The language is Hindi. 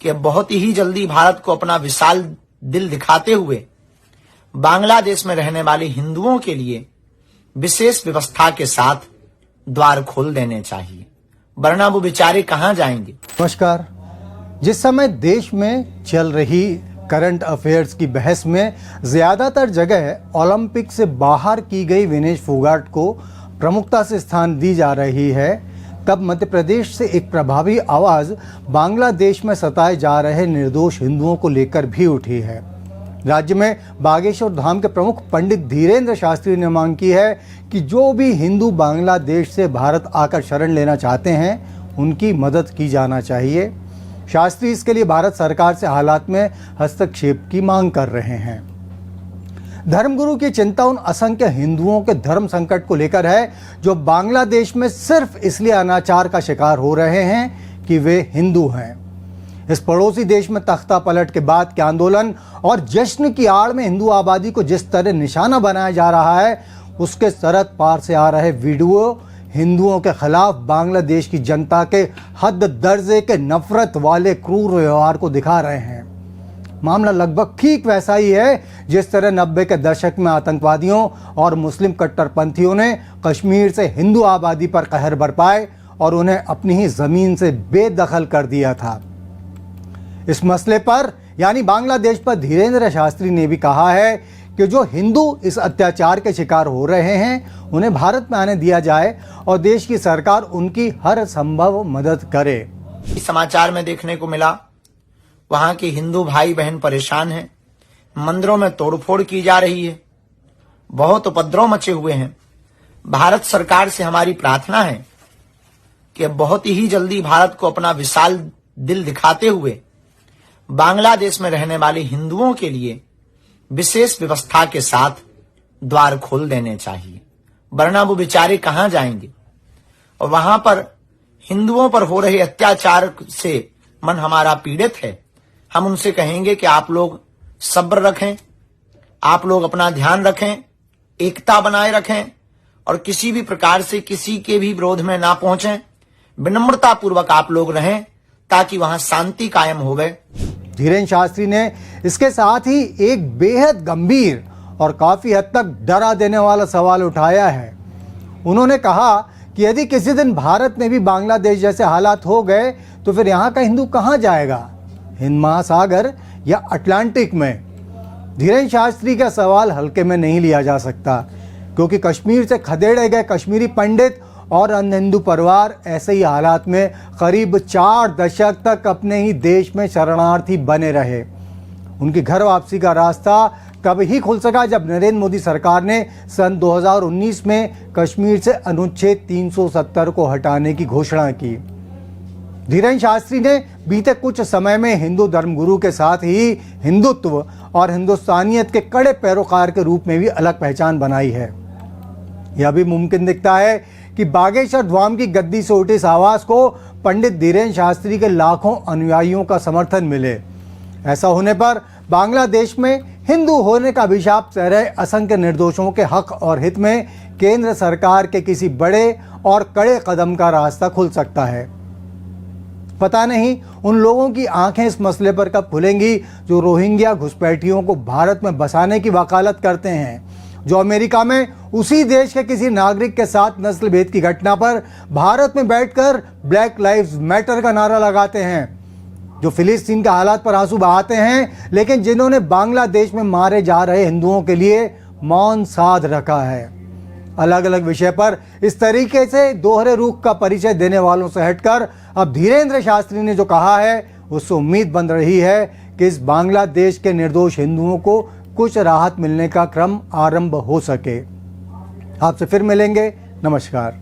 कि बहुत ही जल्दी भारत को अपना विशाल दिल दिखाते हुए बांग्लादेश में रहने वाले हिंदुओं के लिए विशेष व्यवस्था के साथ द्वार खोल देने चाहिए, वरना वो बेचारे कहां जाएंगे। नमस्कार। जिस समय देश में चल रही करंट अफेयर्स की बहस में ज्यादातर जगह ओलंपिक से बाहर की गई विनेश फोगाट को प्रमुखता से स्थान दी जा रही है, तब मध्य प्रदेश से एक प्रभावी आवाज बांग्लादेश में सताए जा रहे निर्दोष हिंदुओं को लेकर भी उठी है। राज्य में बागेश्वर धाम के प्रमुख पंडित धीरेन्द्र शास्त्री ने मांग की है कि जो भी हिंदू बांग्लादेश से भारत आकर शरण लेना चाहते हैं उनकी मदद की जाना चाहिए। शास्त्री इसके लिए भारत सरकार से हालात में हस्तक्षेप की मांग कर रहे हैं। धर्मगुरु की चिंता उन असंख्य हिंदुओं के धर्म संकट को लेकर है जो बांग्लादेश में सिर्फ इसलिए अनाचार का शिकार हो रहे हैं कि वे हिंदू हैं। इस पड़ोसी देश में तख्ता पलट के बाद के आंदोलन और जश्न की आड़ में हिंदू आबादी को जिस तरह निशाना बनाया जा रहा है, उसके सरहद पार से आ रहे वीडियो हिंदुओं के खिलाफ बांग्लादेश की जनता के हद दर्जे के नफरत वाले क्रूर व्यवहार को दिखा रहे हैं। मामला लगभग ठीक वैसा ही है जिस तरह 90 के दशक में आतंकवादियों और मुस्लिम कट्टरपंथियों ने कश्मीर से हिंदू आबादी पर कहर बरपाए और उन्हें अपनी ही जमीन से बेदखल कर दिया था। इस मसले पर यानी बांग्लादेश पर धीरेन्द्र शास्त्री ने भी कहा है कि जो हिंदू इस अत्याचार के शिकार हो रहे हैं उन्हें भारत में आने दिया जाए और देश की सरकार उनकी हर संभव मदद करे। समाचार में देखने को मिला वहां के हिंदू भाई बहन परेशान हैं, मंदिरों में तोड़फोड़ की जा रही है, बहुत उपद्रव मचे हुए हैं। भारत सरकार से हमारी प्रार्थना है कि बहुत ही जल्दी भारत को अपना विशाल दिल दिखाते हुए बांग्लादेश में रहने वाले हिंदुओं के लिए विशेष व्यवस्था के साथ द्वार खोल देने चाहिए, वरना वो बेचारे कहां जाएंगे। और वहां पर हिंदुओं पर हो रहे अत्याचार से मन हमारा पीड़ित है। हम उनसे कहेंगे कि आप लोग सब्र रखें, आप लोग अपना ध्यान रखें, एकता बनाए रखें और किसी भी प्रकार से किसी के भी विरोध में ना पहुंचें। विनम्रता पूर्वक आप लोग रहें ताकि वहां शांति कायम हो गए। धीरेन्द्र शास्त्री ने इसके साथ ही एक बेहद गंभीर और काफी हद तक डरा देने वाला सवाल उठाया है। उन्होंने कहा कि यदि किसी दिन भारत में भी बांग्लादेश जैसे हालात हो गए तो फिर यहाँ का हिंदू कहाँ जाएगा, हिंद महासागर या अटलांटिक में। धीरेन्द्र शास्त्री का सवाल हल्के में नहीं लिया जा सकता क्योंकि कश्मीर से खदेड़े गए कश्मीरी पंडित और अन्य हिंदू परिवार ऐसे ही हालात में करीब 4 दशक तक अपने ही देश में शरणार्थी बने रहे। उनकी घर वापसी का रास्ता तब ही खुल सका जब नरेंद्र मोदी सरकार ने सन 2019 में कश्मीर से अनुच्छेद 370 को हटाने की घोषणा की। धीरेन्द्र शास्त्री ने बीते कुछ समय में हिंदू धर्मगुरु के साथ ही हिंदुत्व और हिंदुस्तानियत के कड़े पैरोकार के रूप में भी अलग पहचान बनाई है। यह भी मुमकिन दिखता है कि बागेश्वर धाम की गद्दी से उठी इस आवाज को पंडित धीरेन्द्र शास्त्री के लाखों अनुयायियों का समर्थन मिले। ऐसा होने पर बांग्लादेश में हिंदू होने का अभिशाप सह रहे असंख्य निर्दोषों के हक और हित में केंद्र सरकार के किसी बड़े और कड़े कदम का रास्ता खुल सकता है। पता नहीं उन लोगों की आंखें इस मसले पर कब खुलेंगी जो रोहिंग्या घुसपैठियों को भारत में बसाने की वकालत करते हैं, जो अमेरिका में उसी देश के किसी नागरिक के साथ नस्ल भेद की घटना पर भारत में बैठकर ब्लैक लाइव्स मैटर का नारा लगाते हैं, जो फिलिस्तीन के हालात पर आंसू बहाते हैं लेकिन जिन्होंने बांग्लादेश में मारे जा रहे हिंदुओं के लिए मौन साध रखा है। अलग अलग विषय पर इस तरीके से दोहरे रुख का परिचय देने वालों से हटकर अब धीरेन्द्र शास्त्री ने जो कहा है उससे उम्मीद बन रही है कि इस बांग्लादेश के निर्दोष हिंदुओं को कुछ राहत मिलने का क्रम आरंभ हो सके। आपसे फिर मिलेंगे। नमस्कार।